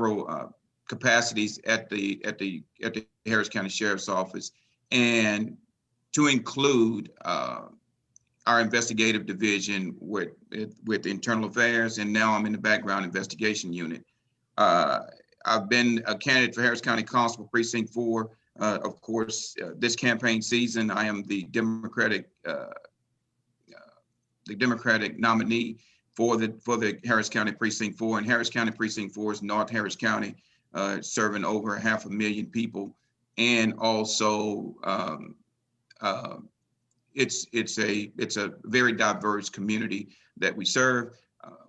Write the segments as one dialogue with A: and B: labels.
A: several capacities at the Harris County Sheriff's Office, and to include our investigative division with internal affairs, and now I'm in the background investigation unit. I've been a candidate for Harris County Constable Precinct 4. Of course, this campaign season, I am the Democratic nominee for the Harris County Precinct 4, and Harris County Precinct 4 is North Harris County, serving over 500,000 people, and also it's a very diverse community that we serve.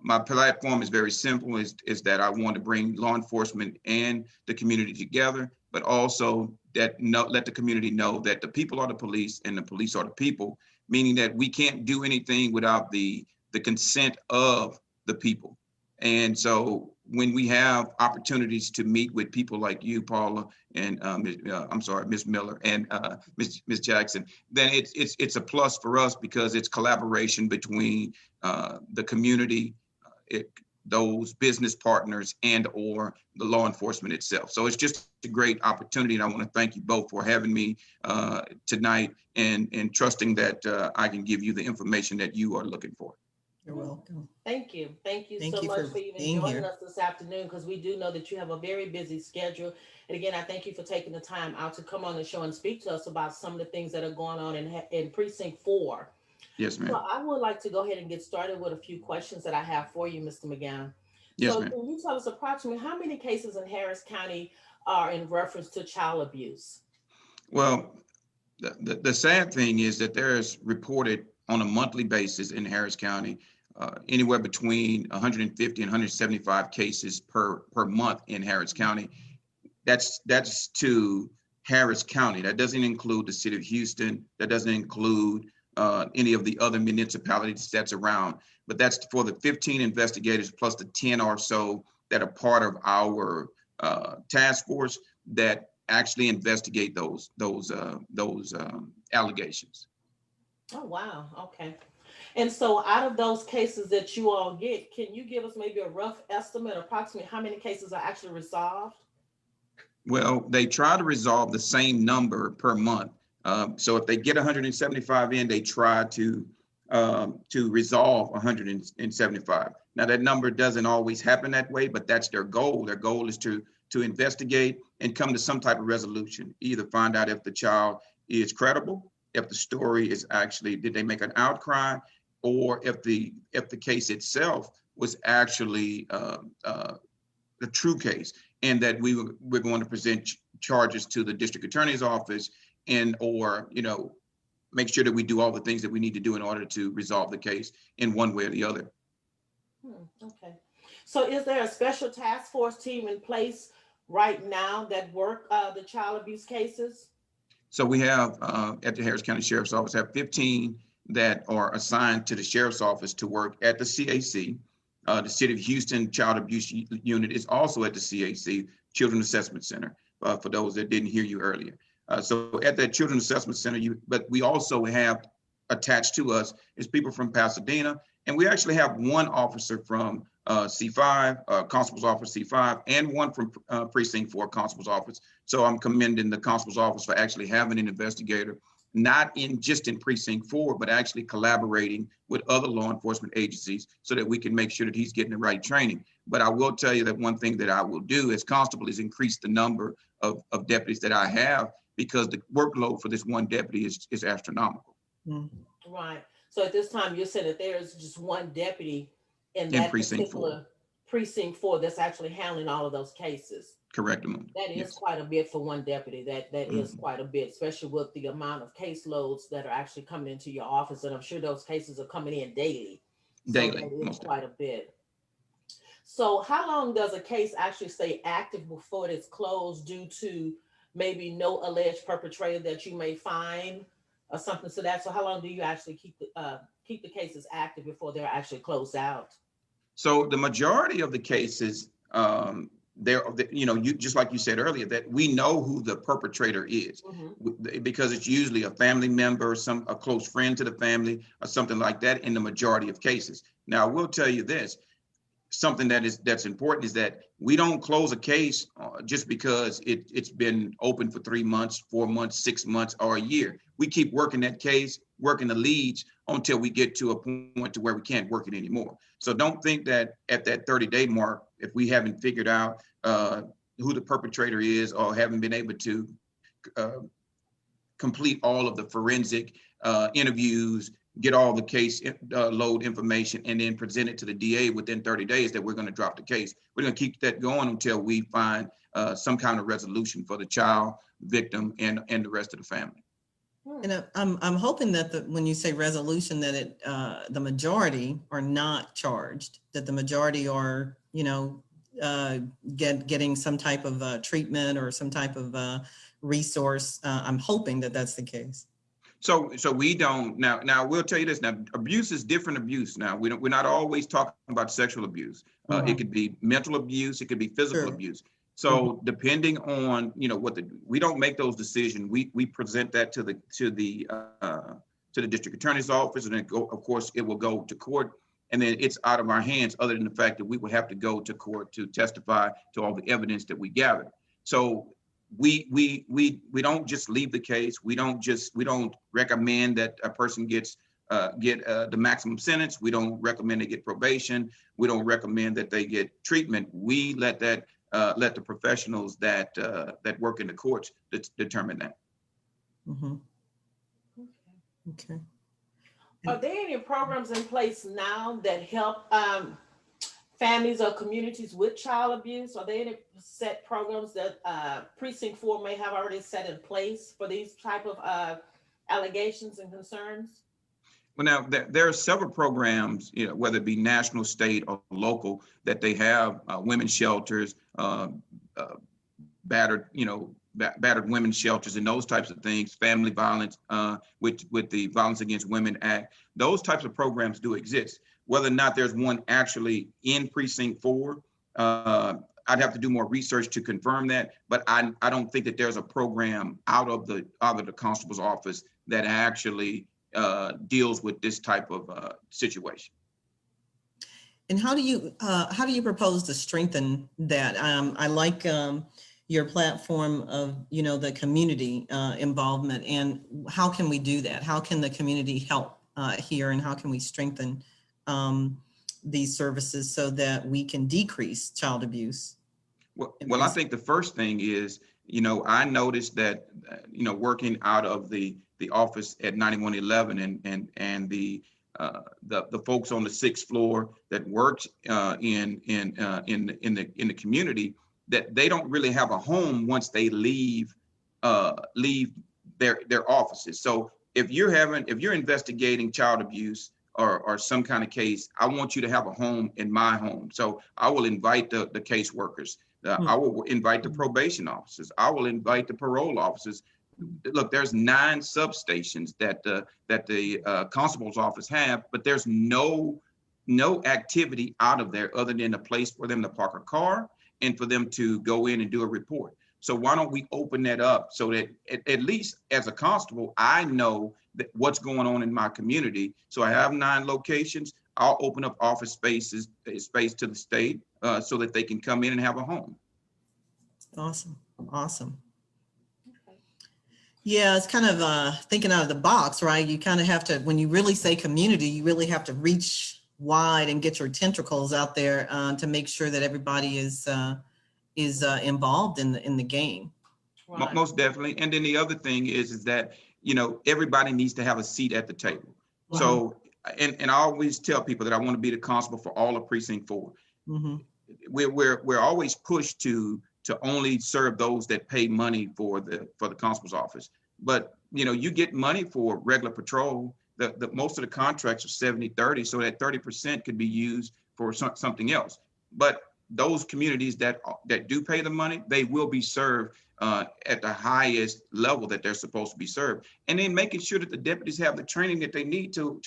A: My platform is very simple: is that I want to bring law enforcement and the community together, but also let the community know that the people are the police and the police are the people, meaning that we can't do anything without the consent of the people. And so when we have opportunities to meet with people like you, Paula, and Ms. Miller and Ms. Jackson, then it's a plus for us, because it's collaboration between the community, those business partners, and or the law enforcement itself. So it's just a great opportunity, and I want to thank you both for having me tonight and trusting that I can give you the information that you are looking for.
B: You're welcome.
C: Thank you. Thank you so
B: you
C: much for even joining
B: here.
C: us this afternoon, because we do know that you have a very busy schedule. And again, I thank you for taking the time out to come on the show and speak to us about some of the things that are going on in Precinct 4.
A: Yes, ma'am.
C: So I would like to go ahead and get started with a few questions that I have for you, Mr. McGowan.
A: Yes,
C: So
A: ma'am.
C: can you tell us approximately how many cases in Harris County are in reference to child abuse?
A: Well, the sad thing is that there is reported on a monthly basis in Harris County anywhere between 150 and 175 cases per month in Harris County. That's to Harris County. That doesn't include the city of Houston. That doesn't include any of the other municipalities that's around. But that's for the 15 investigators plus the 10 or so that are part of our task force that actually investigate those allegations.
C: Oh, wow. Okay. And so out of those cases that you all get, can you give us maybe a rough estimate, approximately how many cases are actually resolved?
A: Well, they try to resolve the same number per month. So if they get 175 in, they try to resolve 175. Now that number doesn't always happen that way, but that's their goal. Their goal is to investigate and come to some type of resolution. Either find out if the child is credible, if the story is actually, did they make an outcry, or if the case itself was actually the true case, and that we're going to present charges to the district attorney's office, and or make sure that we do all the things that we need to do in order to resolve the case in one way or the other.
C: Okay. So is there a special task force team in place right now that work the child abuse cases?
A: So we have at the Harris County Sheriff's Office have 15 that are assigned to the Sheriff's Office to work at the CAC. The City of Houston Child Abuse Unit is also at the CAC, Children's Assessment Center, for those that didn't hear you earlier. So at that Children's Assessment Center, but we also have attached to us is people from Pasadena, and we actually have one officer from C5, Constable's Office C5, and one from Precinct 4 Constable's Office. So I'm commending the Constable's Office for actually having an investigator, not just in Precinct 4, but actually collaborating with other law enforcement agencies so that we can make sure that he's getting the right training. But I will tell you that one thing that I will do as constable is increase the number of deputies that I have, because the workload for this one deputy is astronomical.
C: Right. So at this time, you're saying that there's just one deputy in that
A: Precinct
C: particular Precinct 4 that's actually handling all of those cases.
A: Correct, Amanda.
C: That is
A: Yes.
C: quite a bit for one deputy. That is quite a bit, especially with the amount of caseloads that are actually coming into your office. And I'm sure those cases are coming in daily.
A: Daily.
C: So that is quite a bit. So how long does a case actually stay active before it's closed due to maybe no alleged perpetrator that you may find or something to that? So how long do you actually keep the cases active before they're actually closed out?
A: So the majority of the cases, you just like you said earlier, that we know who the perpetrator is, because it's usually a family member, a close friend to the family, or something like that in the majority of cases. Now, I will tell you this. something that's important is that we don't close a case just because it's been open for 3 months, 4 months, 6 months, or a year. We keep working that case, working the leads until we get to a point to where we can't work it anymore. So don't think that at that 30-day mark, if we haven't figured out who the perpetrator is or haven't been able to complete all of the forensic interviews, get all the case load information, and then present it to the DA within 30 days, that we're going to drop the case. We're going to keep that going until we find some kind of resolution for the child, victim, and the rest of the family.
B: And I'm hoping that when you say resolution, that the majority are not charged, that the majority are, getting some type of treatment or some type of resource. I'm hoping that that's the case.
A: So we don't now. We'll tell you this. Now, abuse is different abuse. Now we're not always talking about sexual abuse. It could be mental abuse. It could be physical abuse. So depending on we don't make those decisions. We present that to the district attorney's office, and then of course it will go to court, and then it's out of our hands. Other than the fact that we would have to go to court to testify to all the evidence that we gathered. So we don't just leave the case. We don't recommend that a person get the maximum sentence. We don't recommend they get probation. We don't recommend that they get treatment. We let the professionals that work in the courts determine that.
B: Mm-hmm. Okay.
C: Are there any programs in place now that help families or communities with child abuse? Are there any set programs that Precinct 4 may have already set in place for these type of allegations and concerns?
A: Well, now there are several programs, whether it be national, state, or local, that they have women's shelters, battered women's shelters, and those types of things. Family violence, with the Violence Against Women Act, those types of programs do exist. Whether or not there's one actually in Precinct 4, I'd have to do more research to confirm that. But I don't think that there's a program out of the constable's office that actually deals with this type of situation.
B: And how do you propose to strengthen that? I like your platform of the community involvement, and how can we do that? How can the community help here, and how can we strengthen these services so that we can decrease child abuse?
A: Well, I think the first thing is, I noticed that, working out of the office at 9111 and the folks on the 6th floor that worked in the community, that they don't really have a home once they leave their offices. So if you're investigating child abuse or some kind of case, I want you to have a home in my home. So I will invite the caseworkers. I will invite the probation officers. I will invite the parole officers. Look, there's 9 substations that the constable's office have, but there's no activity out of there other than a place for them to park a car and for them to go in and do a report. So why don't we open that up so that at least as a constable, I know that what's going on in my community. So I have 9 locations. I'll open up office space to the state so that they can come in and have a home.
B: Awesome. Yeah, it's kind of thinking out of the box, right? You kind of have to, when you really say community, you really have to reach wide and get your tentacles out there to make sure that everybody is involved in the game.
C: Right.
A: Most definitely. And then the other thing is that everybody needs to have a seat at the table.
B: Wow.
A: So and I always tell people that I want to be the constable for all of Precinct 4.
B: Mm-hmm.
A: We're always pushed to only serve those that pay money for the constable's office. But you get money for regular patrol. The most of the contracts are 70-30, so that 30% could be used for something else. But those communities that do pay the money, they will be served at the highest level that they're supposed to be served, and then making sure that the deputies have the training that they need to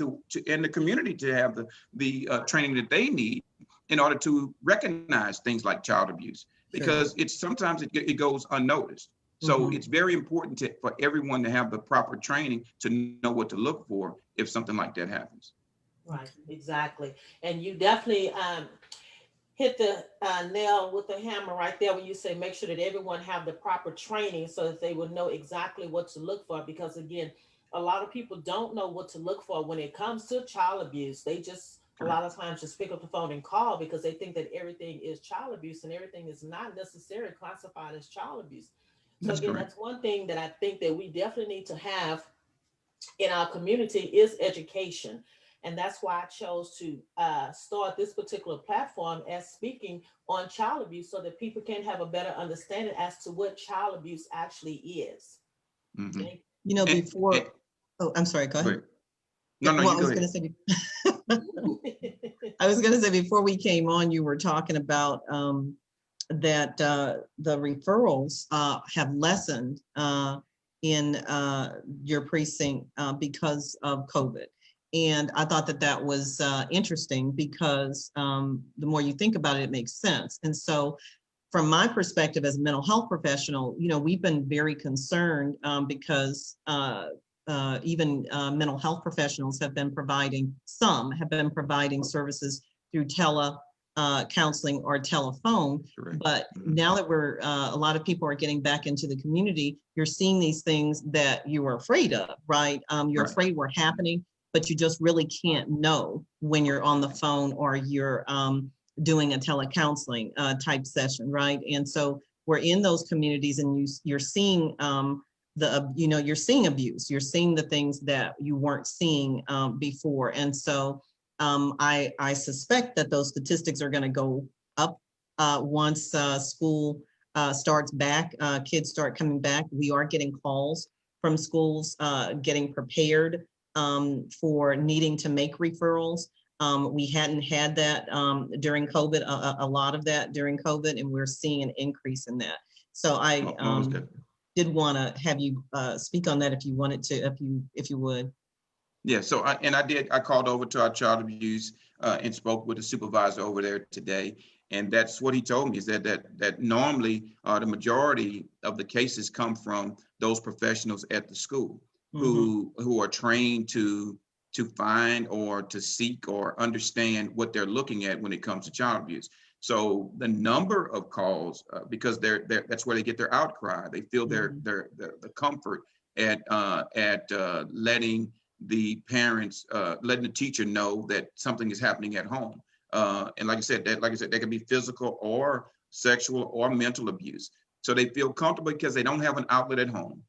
A: in the community to have the training that they need in order to recognize things like child abuse, because sometimes it goes unnoticed. So it's very important for everyone to have the proper training to know what to look for if something like that happens.
C: Right, exactly. And you definitely, hit the nail with the hammer right there when you say make sure that everyone have the proper training so that they will know exactly what to look for. Because again, a lot of people don't know what to look for when it comes to child abuse. They just a
A: Correct.
C: lot of times just pick up the phone and call because they think that everything is child abuse and everything is not necessarily classified as child abuse. So
A: That's
C: again,
A: correct.
C: that's one thing that I think that we definitely need to have in our community is education. And that's why I chose to start this particular platform as speaking on child abuse so that people can have a better understanding as to what child abuse actually is.
A: Hmm.
C: Thank
B: You know,
A: And
B: before, oh, I'm sorry, go
A: go
B: ahead.
A: ahead. No, no,
B: Well,
A: you
B: I
A: go
B: was going
A: ahead.
B: to say,
C: you.
B: I was going to say before we came on, you were talking about that the referrals have lessened in your precinct because of COVID. And I thought that that was interesting because the more you think about it, it makes sense. And so from my perspective as a mental health professional, you know, we've been very concerned because even mental health professionals have been providing, some have been providing services through counseling or telephone.
A: Correct.
B: But
A: Mhm.
B: now that we're, a lot of people are getting back into the community, you're seeing these things that you were afraid of, right? You're
A: Right.
B: afraid were happening, but you just really can't know when you're on the phone or you're doing a telecounseling type session, right? And so we're in those communities and you're seeing you're seeing abuse, you're seeing the things that you weren't seeing before. And so I suspect that those statistics are going to go up once school starts back, kids start coming back. We are getting calls from schools getting prepared for needing to make referrals. We hadn't had that during COVID, a lot of that during COVID, and we're seeing an increase in that. So I
A: Most definitely.
B: did want to have you speak on that if you wanted to, if you would.
A: Yeah, so I called over to our child abuse and spoke with the supervisor over there today. And that's what he told me is that normally the majority of the cases come from those professionals at the school who are trained to find or to seek or understand what they're looking at when it comes to child abuse. So the number of calls, because that's where they get their outcry. They feel the comfort at letting the parents, letting the teacher know that something is happening at home. And like I said, that can be physical or sexual or mental abuse. So they feel comfortable because they don't have an outlet at home,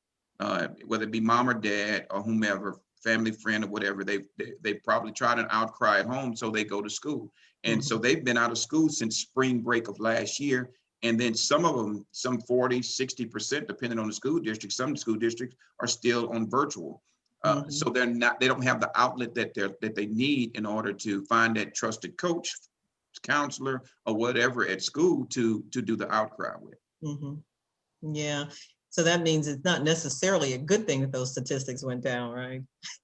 A: whether it be mom or dad or whomever, family friend or whatever. They probably tried an outcry at home, so they go to school. And so they've been out of school since spring break of last year. And then some of them, some 40, 60%, depending on the school district, some school districts are still on virtual. So they don't have the outlet that they need in order to find that trusted coach, counselor, or whatever at school to do the outcry with.
B: Yeah. So that means it's not necessarily a good thing that those statistics went down, right?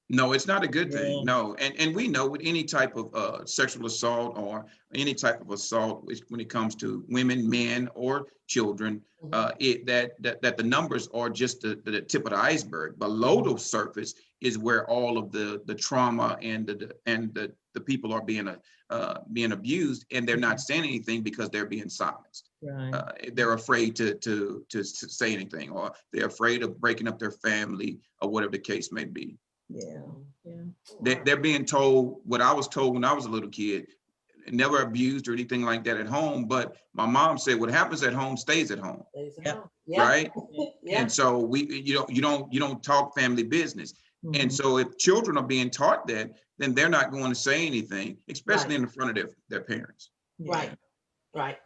A: No, it's not a good thing.
B: Yeah.
A: No, and we know with any type of sexual assault or any type of assault, when it comes to women, men, or children, that the numbers are just the tip of the iceberg. Below the surface is where all of the trauma and the people are being abused, and they're not saying anything because they're being silenced.
B: Right.
A: They're afraid to say anything, or they're afraid of breaking up their family, or whatever the case may be.
B: Yeah. Yeah.
A: They're being told what I was told when I was a little kid, never abused or anything like that at home. But my mom said, what happens at home stays at home,
B: Yep.
A: right?
C: Yeah.
A: And so you don't talk family business. And
B: Mhm.
A: so if children are being taught that, then they're not going to say anything, especially in front of their parents.
C: Right.
B: Yeah.
C: Right.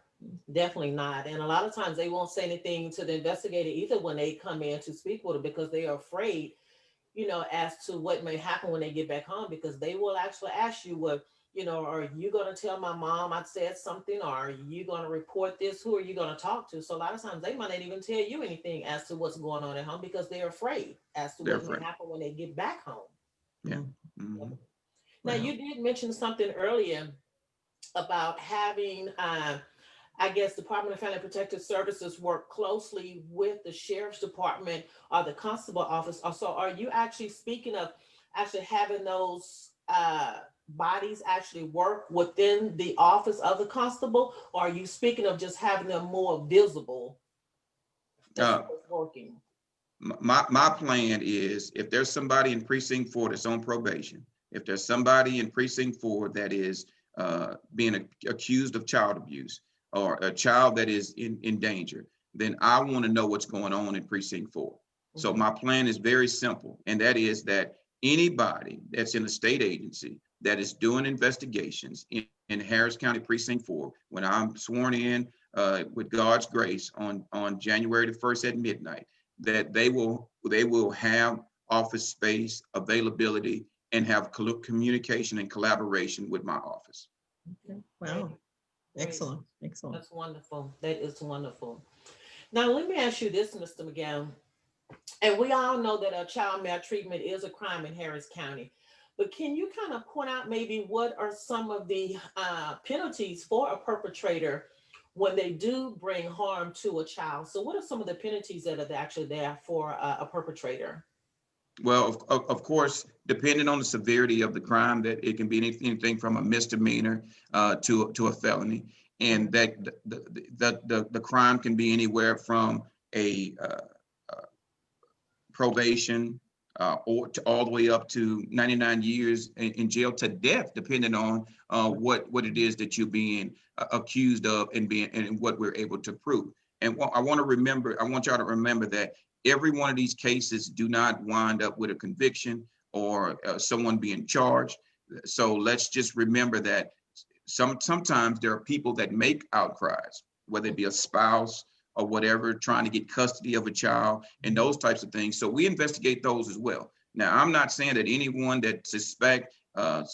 C: Definitely not. And a lot of times they won't say anything to the investigator either when they come in to speak with them because they are afraid, as to what may happen when they get back home because they will actually ask you, well, are you going to tell my mom I said something, or are you going to report this? Who are you going to talk to? So a lot of times they might not even tell you anything as to what's going on at home because they're afraid as to
A: They're
C: what may
A: afraid.
C: happen when they get back home.
A: Yeah.
B: Mhm.
C: Now,
B: Wow.
C: you did mention something earlier about having, I guess, Department of Family Protective Services work closely with the Sheriff's Department or the Constable Office. So, are you actually speaking of actually having those bodies actually work within the office of the constable? Or are you speaking of just having them more visible as
A: Uh,
C: far as working?
A: my plan is if there's somebody in precinct 4 that's on probation, if there's somebody in precinct 4 that is being accused of child abuse or a child that is in danger, then I want to know what's going on in precinct 4. So
C: Mhm.
A: my plan is very simple, and that is that anybody that's in a state agency that is doing investigations in Harris County Precinct 4, when I'm sworn in with God's grace on January the 1st at midnight, that they will have office space availability and have communication and collaboration with my office.
B: Okay.
C: Great,
B: Wow.
C: great.
B: Excellent. Excellent.
C: That's wonderful. That is wonderful. Now, let me ask you this, Mr. McGowan. And we all know that a child maltreatment is a crime in Harris County. But can you kind of point out maybe what are some of the penalties for a perpetrator when they do bring harm to a child? So, what are some of the penalties that are actually there for a perpetrator?
A: Well, of course, depending on the severity of the crime, that it can be anything from a misdemeanor to a felony, and that the crime can be anywhere from a probation or all the way up to 99 years in jail to death, depending on what it is that you're being accused of and what we're able to prove. And I want y'all to remember that every one of these cases do not wind up with a conviction or someone being charged. So let's just remember that sometimes there are people that make outcries, whether it be a spouse or whatever, trying to get custody of a child and those types of things. So we investigate those as well. Now, I'm not saying that anyone that suspect a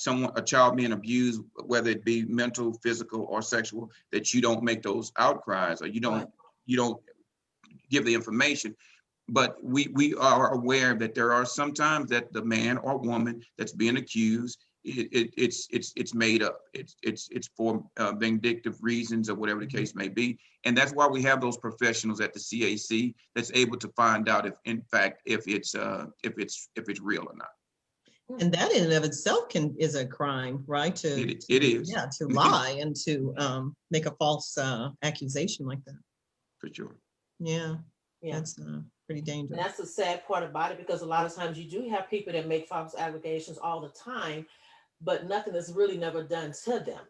A: child being abused, whether it be mental, physical, or sexual, that you don't make those outcries or
C: Right.
A: you don't give the information. But we are aware that there are sometimes that the man or woman that's being accused, it's made up. It's for vindictive reasons or whatever the case may be, and that's why we have those professionals at the CAC that's able to find out if, in fact, if it's real or not.
B: And that in and of itself is a crime, right?
A: It is
B: Yeah, to lie and to make a false accusation like that.
A: for sure.
B: Yeah,
C: Yeah.
B: that's pretty
C: And
B: dangerous.
C: that's the sad part about it because a lot of times you do have people that make false allegations all the time, but nothing is really never done to them.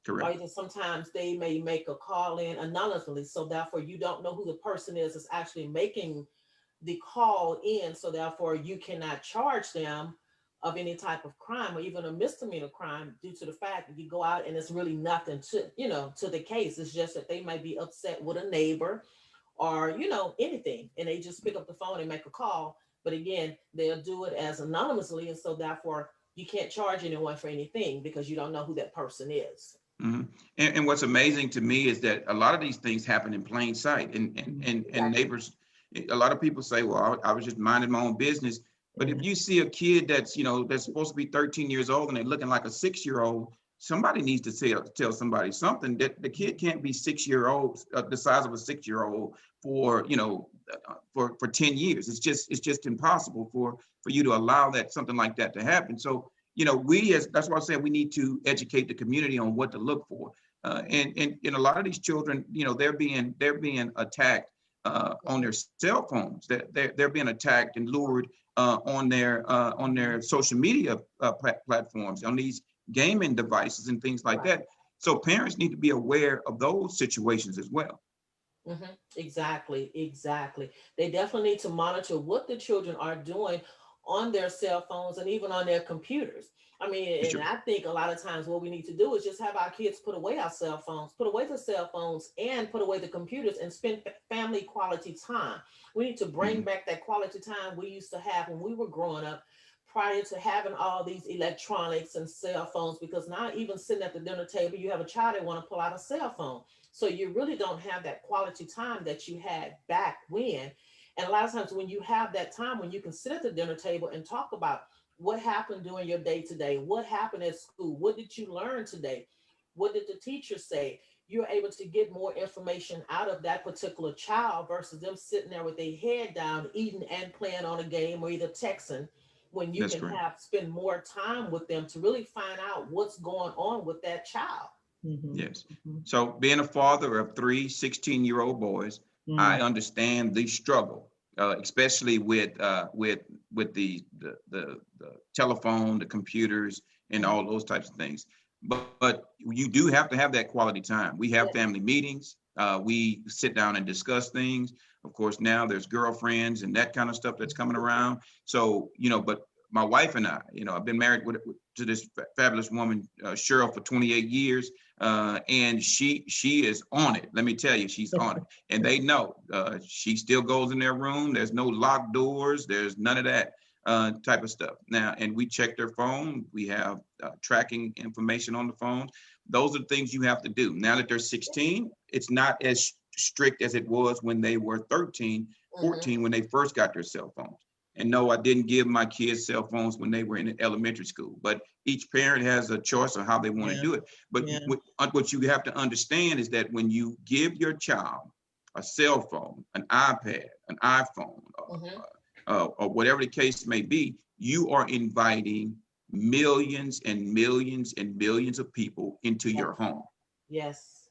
C: Or
A: Correct.
C: even sometimes they may make a call in anonymously. So therefore you don't know who the person is that's actually making the call in. So therefore you cannot charge them of any type of crime or even a misdemeanor crime due to the fact that you go out and it's really nothing to, to the case. It's just that they might be upset with a neighbor or anything, and they just pick up the phone and make a call. But again, they'll do it as anonymously, and so therefore you can't charge anyone for anything because you don't know who that person is.
A: hmm and what's amazing to me is that a lot of these things happen in plain sight, and
C: Exactly.
A: neighbors. A lot of people say, "Well, I was just minding my own business." But if
B: Yeah.
A: you see a kid that's supposed to be 13 years old and they're looking like a 6-year old, somebody needs to tell somebody something. That the kid can't be 6-year old, the size of a 6-year old for for 10 years. It's just impossible for you to allow that something like that to happen. So that's why I said we need to educate the community on what to look for. And a lot of these children, they're being attacked on their cell phones. They're being attacked and lured on their social media platforms, on these gaming devices and things like
C: Right.
A: that. So parents need to be aware of those situations as well.
C: Exactly, exactly. They definitely need to monitor what the children are doing on their cell phones and even on their computers. I
A: For
C: mean, and
A: sure.
C: I think a lot of times what we need to do is just have our kids put away our cell phones, put away the cell phones, and put away the computers and spend family quality time. We need to bring
A: Mhm.
C: back that quality time we used to have when we were growing up prior to having all these electronics and cell phones, because now even sitting at the dinner table you have a child that want to pull out a cell phone, so you really don't have that quality time that you had back when. And a lot of times when you have that time when you can sit at the dinner table and talk about what happened during your day today, what happened at school, what did you learn today, what did the teacher say, you're able to get more information out of that particular child versus them sitting there with their head down, eating and playing on a game or either texting when you
A: That's
C: can
A: correct.
C: spend more time with them to really find out what's going on with that child.
B: Mhm,
A: Yes.
B: mhm,
A: So being a father of three 16-year-old boys,
B: mm.
A: I understand the struggle, especially with the telephone, the computers, and all those types of things. But you do have to have that quality time. We have
C: Yeah.
A: family meetings. We sit down and discuss things. Of course, now there's girlfriends and that kind of stuff that's coming around. So, but my wife and I, I've been married to this fabulous woman, Cheryl, for 28 years. And she is on it. Let me tell you, she's on it. And they know she still goes in their room. There's no locked doors. There's none of that type of stuff. Now, and we check their phone. We have tracking information on the phone. Those are the things you have to do. Now that they're 16, it's not as strict as it was when they were 13, 14, when they first got their cell phones. And no, I didn't give my kids cell phones when they were in elementary school, but each parent has a choice of how they want to
B: Yeah,
A: do it. But
B: yeah.
A: what you have to understand is that when you give your child a cell phone, an iPad, an iPhone, or whatever the case may be, you are inviting millions and millions and millions of people into your home.
C: Yes.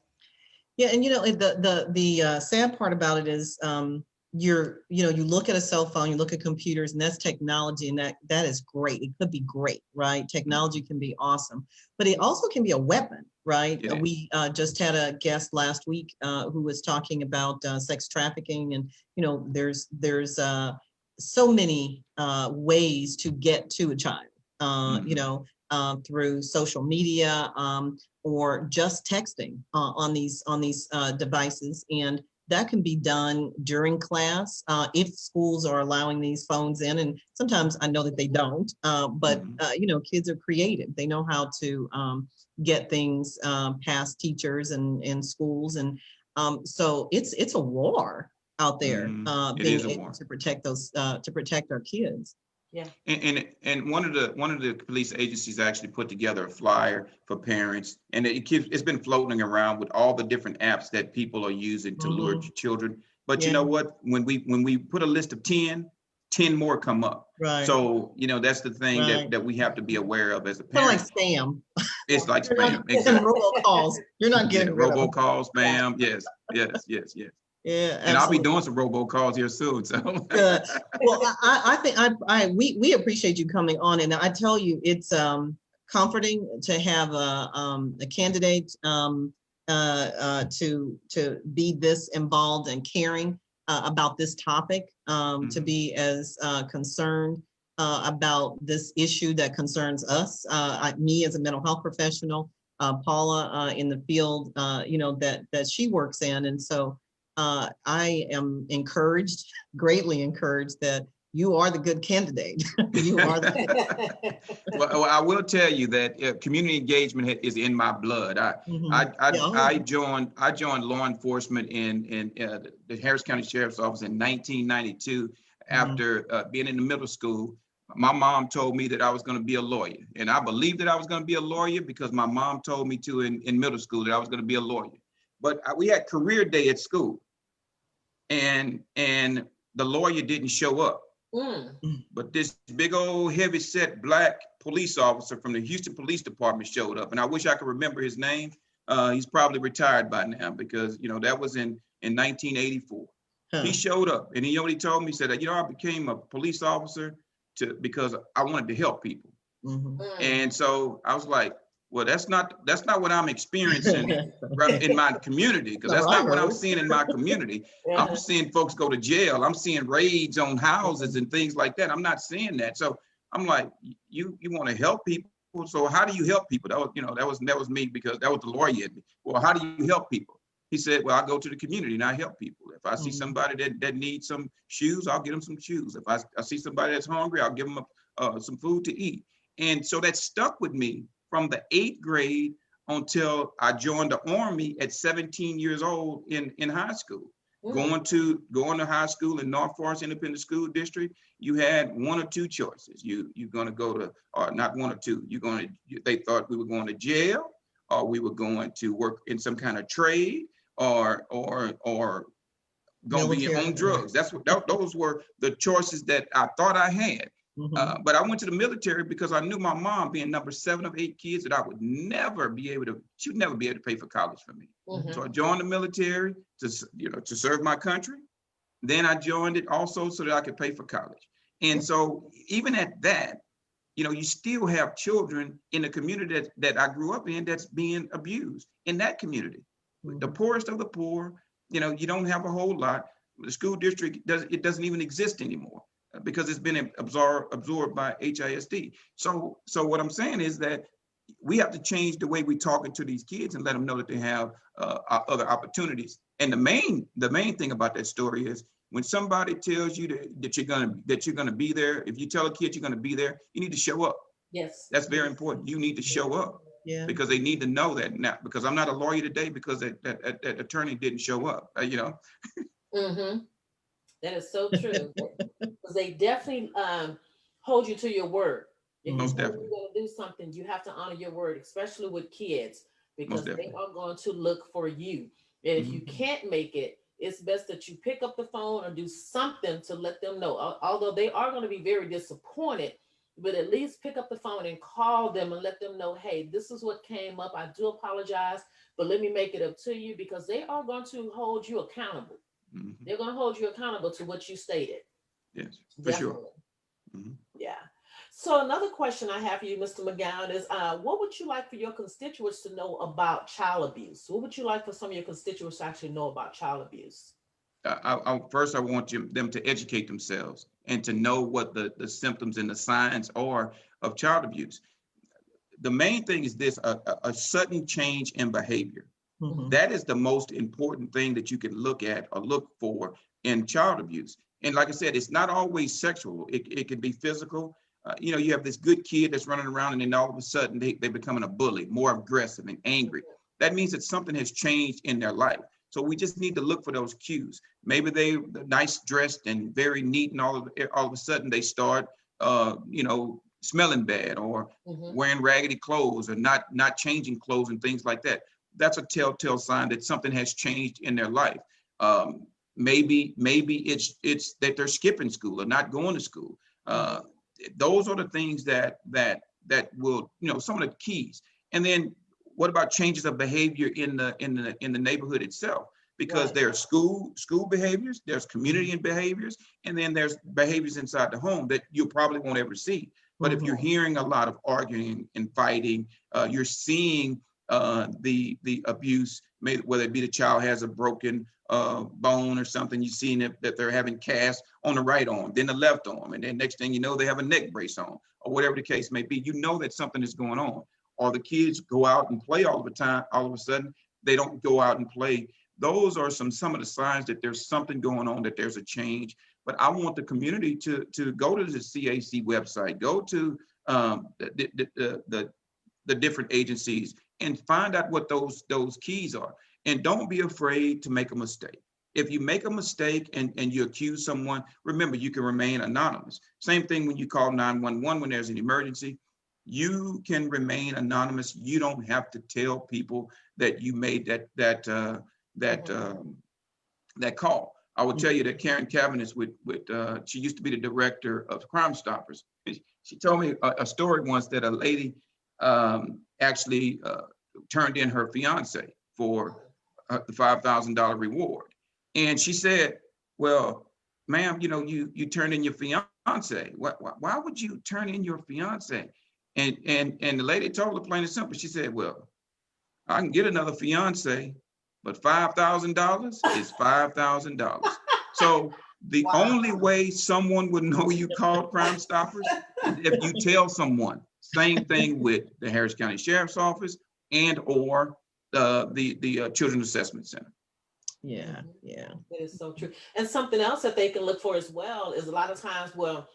B: Yeah, and the sad part about it is you look at a cell phone, you look at computers, and that's technology, and that is great. It could be great, right? Technology can be awesome, but it also can be a weapon, right?
A: Yeah.
B: We just had a guest last week who was talking about sex trafficking, and there's so many ways to get to a child, through social media. Or just texting on these devices, and that can be done during class if schools are allowing these phones in. And sometimes I know that they don't, but kids are creative. They know how to get things past teachers and schools, and so it's a war out there
A: It is
B: being
A: a
B: able
A: war.
B: to protect our kids.
C: Yeah.
A: And one of the police agencies actually put together a flyer for parents, and it's been floating around with all the different apps that people are using to lure children. But you
B: Yeah.
A: know what? When we put a list of 10 more come up.
B: Right.
A: So that's the thing
B: Right.
A: that we have to be aware of as a
B: Kind of like
A: parent.
B: spam.
A: It's like
B: You're
A: spam.
B: not getting
A: Exactly.
B: robocalls. You're not
A: Yeah,
B: getting rid of them.
A: robocalls, spam. Yes.
B: Yeah,
A: And I'll be
B: absolutely.
A: doing some robocalls here soon. So
B: Good. Well, I think we appreciate you coming on, and I tell you, it's comforting to have a candidate to be this involved and caring about this topic, to be as concerned about this issue that concerns us. Me as a mental health professional, Paula in the field, that she works in, and so. I am greatly encouraged that you are the good candidate. You are the.
A: Well, I will tell you that community engagement is in my blood. I joined law enforcement in the Harris County Sheriff's Office in 1992 after being in the middle school. My mom told me that I was going to be a lawyer, and I believed that I was going to be a lawyer because my mom told me to in middle school that I was going to be a lawyer. But we had career day at school, and the lawyer didn't show up. But this big old heavy set black police officer from the Houston Police Department showed up, and I wish I could remember his name. He's probably retired by now because that was in 1984. He showed up, and what he told me, he said, I became a police officer because I wanted to help people. And so I was like, well, that's not what I'm experiencing in my community, because that's not what I'm seeing in my community. I'm seeing folks go to jail. I'm seeing raids on houses and things like that. I'm not seeing that. So I'm like, you want to help people. So how do you help people? That was me, because that was the lawyer in me. Well, how do you help people? He said, well, I go to the community and I help people. If I see somebody that needs some shoes, I'll get them some shoes. If I see somebody that's hungry, I'll give them some food to eat. And so that stuck with me from the 8th grade until I joined the Army at 17 years old in high school. Going to high school in North Forest Independent School District, you had one or two choices. You're going to go to, or not one or two. They thought we were going to jail, or we were going to work in some kind of trade, or going to be on drugs. Those were the choices that I thought I had.
B: Mhm.
A: But I went to the military because I knew my mom, being number 7 of 8 kids, that I would never be able to, she would never be able to pay for college for me.
C: Mhm.
A: So I joined the military to serve my country. Then I joined it also so that I could pay for college. And so even at that, you still have children in the community that I grew up in that's being abused in that community. The
B: Mhm.
A: poorest of the poor, you don't have a whole lot. The school district doesn't even exist anymore because it's been absorbed by HISD. So what I'm saying is that we have to change the way we talking to these kids and let them know that they have other opportunities. And the main thing about that story is when somebody tells you that you're gonna be there. If you tell a kid you're gonna be there, you need to show up.
C: Yes.
A: That's very important. You need to show up
B: Yeah.
A: because they need to know that now. Because I'm not a lawyer today because that attorney didn't show up.
C: Mm-hmm. That is so true. Because they definitely hold you to your word. If you
A: Most
C: say
A: definitely,
C: you're going to do something, you have to honor your word, especially with kids,
A: most
C: because they
A: definitely.
C: are going to look for you. And if you
A: Mhm.
C: can't make it, it's best that you pick up the phone or do something to let them know. Although they are going to be very disappointed, but at least pick up the phone and call them and let them know, hey, this is what came up. I do apologize, but let me make it up to you because they are going to hold you accountable.
A: Mhm.
C: They're going to hold you accountable to what you stated.
A: Yes, for sure.
C: Definitely.
A: Mhm.
C: Yeah. So another question I have for you, Mr. McGowan, is what would you like for your constituents to know about child abuse? What would you like for some of your constituents to actually know about child abuse?
A: First, I want them to educate themselves and to know what the symptoms and the signs are of child abuse. The main thing is this: a sudden change in behavior.
B: Mhm.
A: That is the most important thing that you can look at or look for in child abuse. And like I said, it's not always sexual. It can be physical. You have this good kid that's running around and then all of a sudden they're becoming a bully, more aggressive and angry. That means that something has changed in their life. So we just need to look for those cues. Maybe they're nice dressed and very neat and all of a sudden they start, smelling bad or
C: Mm-hmm.
A: wearing raggedy clothes or not changing clothes and things like that. That's a telltale sign that something has changed in their life. Maybe it's that they're skipping school or not going to school.
C: Mm-hmm.
A: Uh, those are the things that will, some of the keys. And then what about changes of behavior in the neighborhood itself? Because
C: Right.
A: there's school behaviors, there's community behaviors, and then there's behaviors inside the home that you probably won't ever see. But if you're
B: Mhm.
A: hearing a lot of arguing and fighting, you're seeing the abuse, whether it be the child has a broken bone or something. You've seen that they're having casts on the right arm, then the left arm, and then next thing you know, they have a neck brace on, or whatever the case may be. You know that something is going on. Or the kids go out and play all of the time. All of a sudden, they don't go out and play. Those are some of the signs that there's something going on, that there's a change. But I want the community to go to the CAC website, go to the different agencies and find out what those keys are. And don't be afraid to make a mistake. If you make a mistake and you accuse someone, remember you can remain anonymous. Same thing when you call 911 when there's an emergency. You can remain anonymous. You don't have to tell people that you made that
C: Mm-hmm.
A: that call. I will tell you
B: Mhm.
A: that Karen Cavaniss, she used to be the director of Crime Stoppers. She told me a story once that a lady actually turned in her fiance for the $5,000 reward, and she said, "Well, ma'am, you turned in your fiance. Why would you turn in your fiance?" And the lady told her plain and simple. She said, "Well, I can get another fiance, but $5,000 is $5,000. So the only
C: Wow.
A: way someone would know you called Crime Stoppers is if you tell someone. Same thing with the Harris County Sheriff's Office and or the Children's Assessment Center.
B: Yeah.
C: Mhm.
B: Yeah.
C: That is so true. And something else that they can look for as well is a lot of times, well,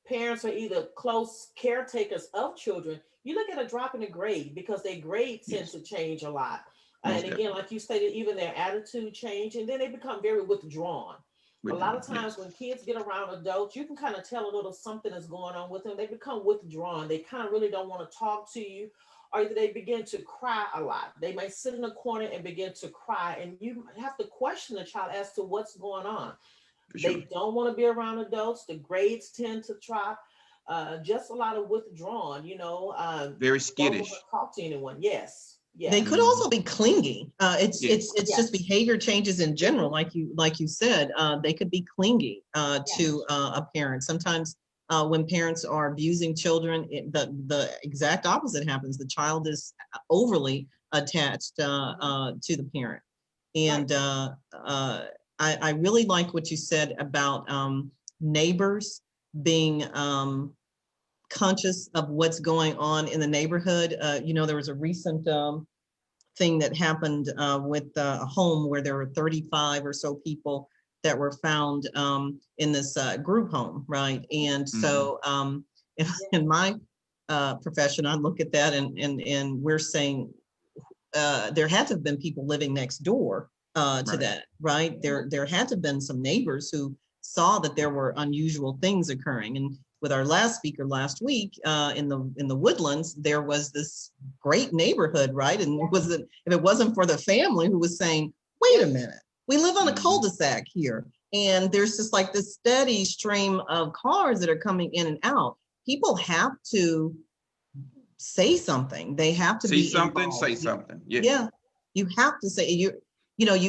C: parents are either close caretakers of children. You look at a drop in the grade because their grade tends
A: Yes,
C: to change a lot. And
A: most
C: again,
A: definitely.
C: like you stated, even their attitude change, and then they become very withdrawn. A lot of
A: Withdrawn.
C: times
A: Yes.
C: when kids get around adults, you can kind of tell a little something is going on with them. They become withdrawn. They kind of really don't want to talk to you, or either they begin to cry a lot. They may sit in a corner and begin to cry, and you have to question the child as to what's going on.
A: For sure.
C: They don't want to be around adults. The grades tend to drop. just a lot of withdrawn,
A: Very
C: don't want
A: skittish.
C: to talk to anyone. Yes,
B: They
C: yes,
B: could also be clingy.
A: Yeah.
B: It's
C: Yes.
B: just behavior changes in general, like you said. They could be clingy to a parent. Sometimes when parents are abusing children, the exact opposite happens. The child is overly attached to the parent. And I really like what you said about neighbors being conscious of what's going on in the neighborhood. There was a recent thing that happened with a home where there were 35 or so people that were found in this group home, right? And so in my profession, I look at that and we're saying there had to have been people living next door to
A: Right.
B: that, right? There had to have been some neighbors who saw that there were unusual things occurring. And with our last speaker last week in the Woodlands, there was this great neighborhood, right? And if it wasn't for the family who was saying, wait a minute, we live on a cul-de-sac here, and there's just like this steady stream of cars that are coming in and out. People have to say something. They have to
A: See
B: be
A: something,
B: involved.
A: say something. Yeah.
B: Yeah, you have to say you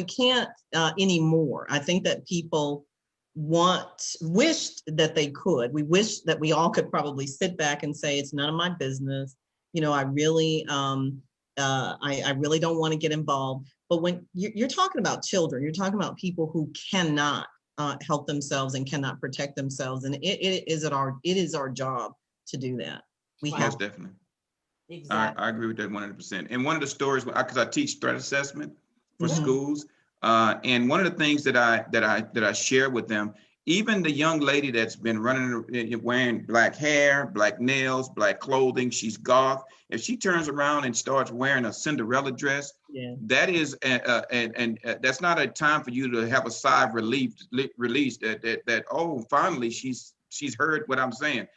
B: can't anymore. I think that people wished that they could. We wish that we all could probably sit back and say it's none of my business. I really I really don't want to get involved. But when you're talking about children, you're talking about people who cannot help themselves and cannot protect themselves, and it is our job to do that. We
C: Right.
B: have
A: Most definitely.
C: exactly.
A: I agree with that 100%. And one of the stories, because I teach threat assessment for
B: Mhm.
A: schools, and one of the things that I share with them, even the young lady that's been running wearing black hair, black nails, black clothing, she's goth. If she turns around and starts wearing a Cinderella dress,
B: Yeah.
A: that is and that's not a time for you to have a sigh of release that oh, finally she's heard what I'm saying.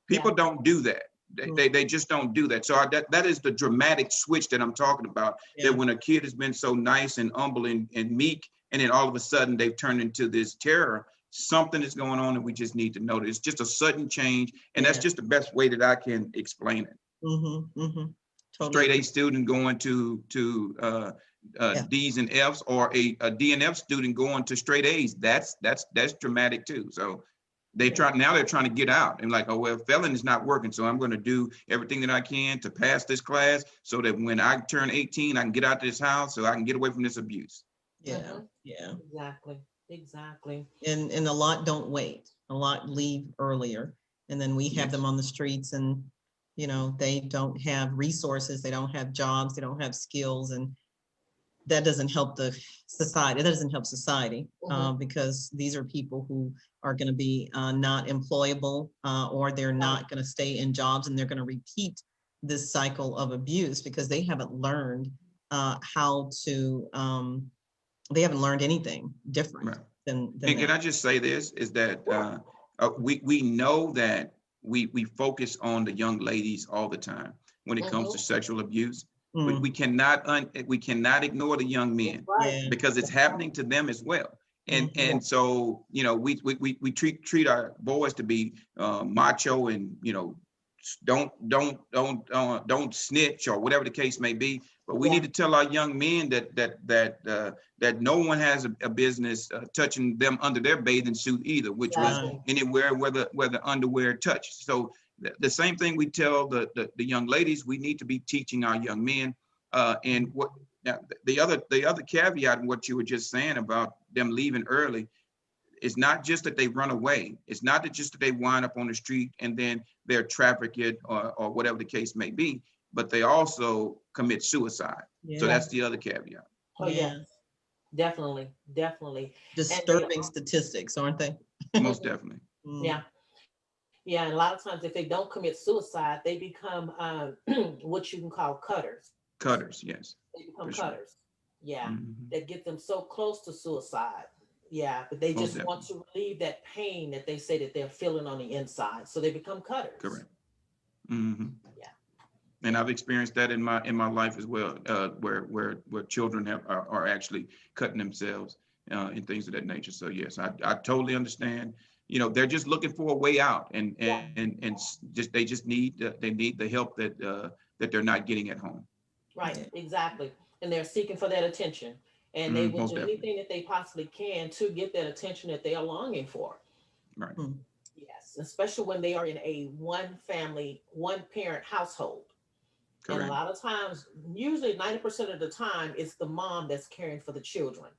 A: People don't do that. They just don't do that. So that is the dramatic switch that I'm talking about.
B: Yeah.
A: That when a kid has been so nice and humble and meek, and then all of a sudden they've turned into this terror, something is going on that we just need to notice. It's just a sudden change, and that's
B: Yeah.
A: just the best way that I can explain it.
B: Totally.
A: Straight A student going to
B: Yeah.
A: D's and F's, or a D and F student going to straight A's. That's dramatic too. So they're trying to get out and like, oh, well, felon is not working, so I'm going to do everything that I can to pass this class so that when I turn 18, I can get out of this house so I can get away from this abuse.
B: Yeah. Yeah.
C: Exactly.
B: And a lot don't wait. A lot leave earlier, and then we have
A: Yes.
B: them on the streets, and they don't have resources, they don't have jobs, they don't have skills, and that doesn't help the society. That doesn't help society because these are people who are going to be not employable, or they're not going to stay in jobs, and they're going to repeat this cycle of abuse because they haven't learned how to. They haven't learned anything different
A: Right.
B: than
A: And can
B: that.
A: I just say this is that we know that we focus on the young ladies all the time when it comes to sexual abuse.
B: Mm,
A: We cannot ignore the young men
C: Right.
B: yeah.
A: because it's happening to them as well. And
B: Mhm.
A: and so we treat our boys to be macho and don't snitch or whatever the case may be. But we need to tell our young men that no one has a business touching them under their bathing suit either, which was
C: Exactly.
A: anywhere where the underwear touched. So the same thing we tell the young ladies, we need to be teaching our young men. And what now, the other caveat in what you were just saying about them leaving early, it's not just that they run away. It's not that just that they wind up on the street and then they're trafficked or whatever the case may be, but they also commit suicide. So
B: Yeah.
A: that's the other caveat.
C: Oh
B: Yeah.
C: yes, definitely.
B: Disturbing statistics, aren't they?
A: Most definitely.
B: Mm.
C: Yeah. Yeah, and a lot of times if they don't commit suicide, they become what you can call cutters.
A: Cutters, yes.
C: They become
A: For sure.
C: cutters. Yeah.
A: Mhm.
C: That get them so close to suicide. Yeah, but they
A: Most
C: just want to relieve that pain that they say that they're feeling on the inside. So they become cutters.
A: Correct. Mhm.
C: Yeah.
A: And I've experienced that in my life as well, where children are actually cutting themselves and things of that nature. So yes, I totally understand you know, they're just looking for a way out, and
C: Yeah.
A: just they just need they need the help that that they're not getting at home.
C: Right,
B: Yeah.
C: exactly. And they're seeking for that attention. And they will
A: Most
C: do
A: definitely.
C: anything that they possibly can to get that attention that they are longing for.
A: Right.
B: Hmm.
C: Yes, especially when they are in a one family, one parent household. And a
A: Correct.
C: lot of times, usually 90% of the time, it's the mom that's caring for the children.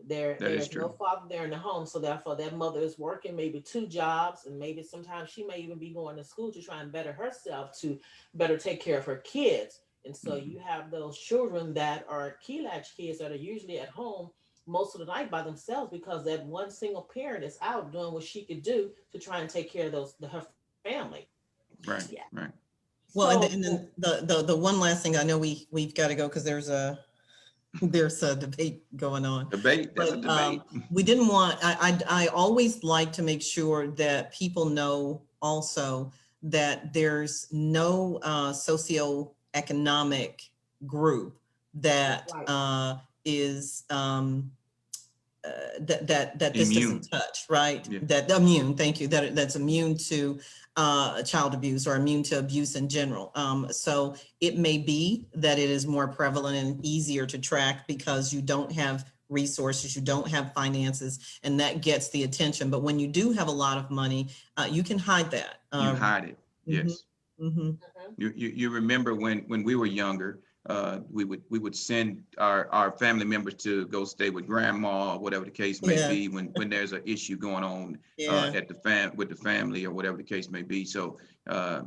A: That is
C: There's no
A: true.
C: father there in the home, so therefore that mother is working maybe two jobs, and maybe sometimes she may even be going to school to try and better herself to better take care of her kids. And so
A: Mhm.
C: you have those children that are key latch kids that are usually at home most of the night by themselves because that one single parent is out doing what she could do to try and take care of her family.
A: Right.
C: Yeah.
A: Right.
B: Well, and,
C: So
B: and then the one last thing, I know we've got to go because there's a debate going on.
A: Debate. That's a
B: But
A: debate.
B: we didn't want, I always like to make sure that people know also that there's no socioeconomic group that
C: right.
B: is that this
A: Immune.
B: doesn't touch, right?
A: Yeah.
B: That immune, thank you, that's immune to child abuse or immune to abuse in general. So it may be that it is more prevalent and easier to track because you don't have resources, you don't have finances, and that gets the attention. But when you do have a lot of money, you can hide that.
A: You hide it.
B: Mhm,
A: Yes.
B: mhm.
C: Mhm.
A: You remember when we were younger, we would send our family members to go stay with grandma or whatever the case may
B: Yeah,
A: be when there's an issue going on
B: yeah,
A: at with the family or whatever the case may be. So uh,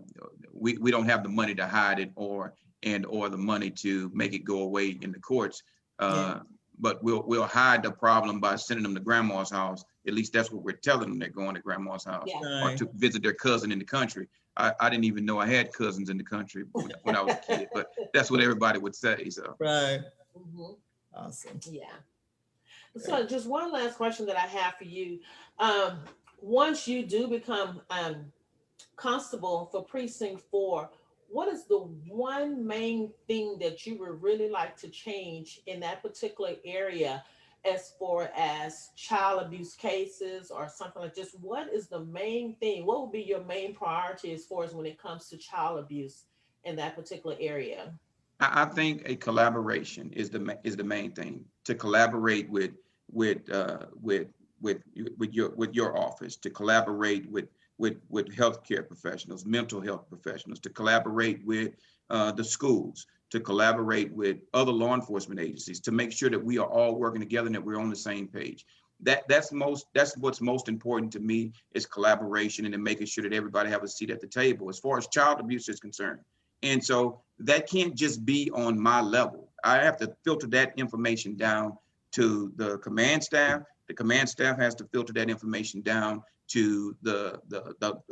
A: we don't have the money to hide it or the money to make it go away in the courts.
B: yeah,
A: But we'll hide the problem by sending them to grandma's house. At least that's what we're telling them. They're going to grandma's house
C: Yeah.
A: or
B: right.
A: to visit their cousin in the country. I didn't even know I had cousins in the country when I was a kid, but that's what everybody would say. So
B: Right.
C: Mhm.
B: Awesome.
C: Yeah.
B: Great.
C: So, just one last question that I have for you. Um, Once you do become constable for precinct 4, what is the one main thing that you would really like to change in that particular area as far as child abuse cases or something like this? What is the main thing? What would be your main priority as far as when it comes to child abuse in that particular area?
A: I think a collaboration is the main thing. To collaborate with with your office, to collaborate with healthcare professionals, mental health professionals, to collaborate with the schools, to collaborate with other law enforcement agencies, to make sure that we are all working together and that we're on the same page. That's what's most important to me is collaboration and then making sure that everybody have a seat at the table as far as child abuse is concerned. And so that can't just be on my level. I have to filter that information down to the command staff. The command staff has to filter that information down to the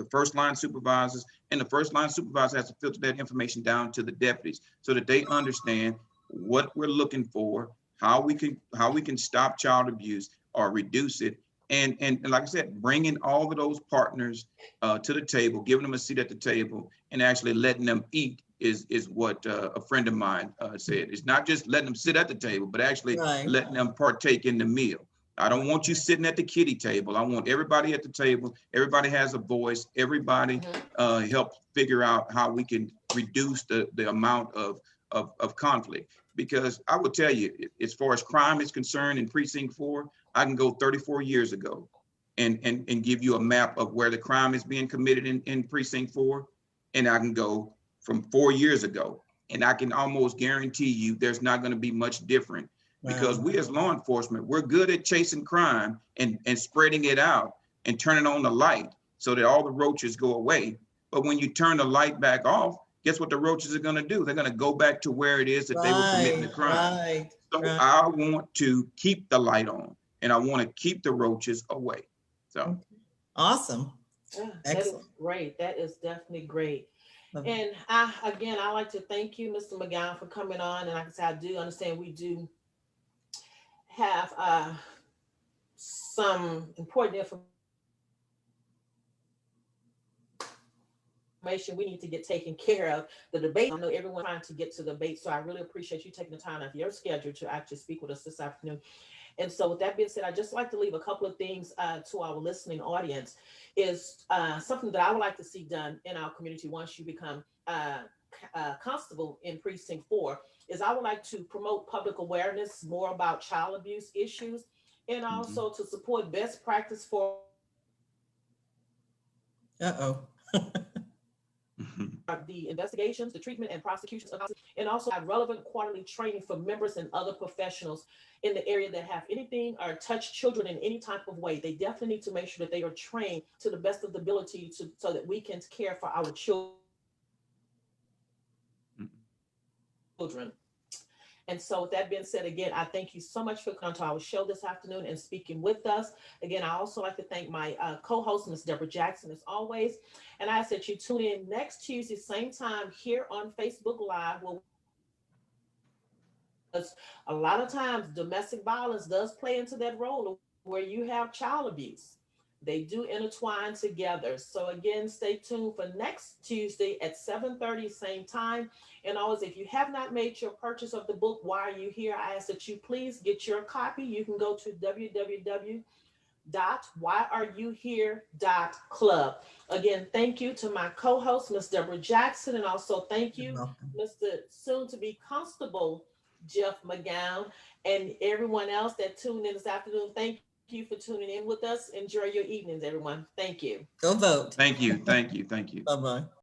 A: first line supervisors, and the first line supervisor has to filter that information down to the deputies so that they understand what we're looking for, how we can stop child abuse or reduce it. And like I said, bringing all of those partners to the table, giving them a seat at the table, and actually letting them eat is what a friend of mine said. It's not just letting them sit at the table, but actually
B: Right.
A: letting them partake in the meal. I don't want you sitting at the kiddie table. I want everybody at the table. Everybody has a voice. Everybody
C: Mhm.
A: help figure out how we can reduce the amount of conflict. Because I would tell you, as far as crime is concerned in precinct 4, I can go 34 years ago and give you a map of where the crime is being committed in precinct 4. And I can go from 4 years ago. And I can almost guarantee you there's not going to be much different because
B: Wow.
A: we as law enforcement, we're good at chasing crime and spreading it out and turning on the light so that all the roaches go away. But when you turn the light back off, guess what the roaches are going to do? They're going to go back to where it is that they were committing the
B: Right.
A: crime.
B: Right.
A: So
B: Right.
A: I want to keep the light on and I want to keep the roaches away. So
B: Awesome.
C: Yeah, that is
B: Excellent.
C: great. That is definitely great.
B: Love it.
C: And again, I like to thank you, Mr. McGowan, for coming on. And like I said, I do understand we do have some important information we need to get taken care of. The debate, I know everyone's trying to get to the debate, so I really appreciate you taking the time out of your schedule to actually speak with us this afternoon. And so with that being said, I'd just like to leave a couple of things to our listening audience is something that I would like to see done in our community once you become constable in precinct 4 is I would like to promote public awareness more about child abuse issues and also to support best practice for
B: Uh-oh.
C: the investigations, the treatment and prosecutions of and also have relevant quarterly training for members and other professionals in the area that have anything or touch children in any type of way. They definitely need to make sure that they are trained to the best of the ability so that we can care for our children. And so with that being said, again, I thank you so much for coming to our show this afternoon and speaking with us. Again, I also like to thank my co-host, Ms. Deborah Jackson, as always. And I ask that you tune in next Tuesday, same time here on Facebook Live. A lot of times domestic violence does play into that role where you have child abuse. They do intertwine together. So again, stay tuned for next Tuesday at 7:30, same time. And always, if you have not made your purchase of the book, Why Are You Here? I ask that you please get your copy. You can go to www.whyareyouhere.club. Again, thank you to my co-host, Ms. Deborah Jackson, and also thank you, Mr. Soon-to-be Constable Jeff McGowan, and everyone else that tuned in this afternoon. Thank you for tuning in with us. Enjoy your evenings, everyone. Thank you.
B: Go vote.
A: Thank you. Thank you. Thank you.
B: Bye-bye.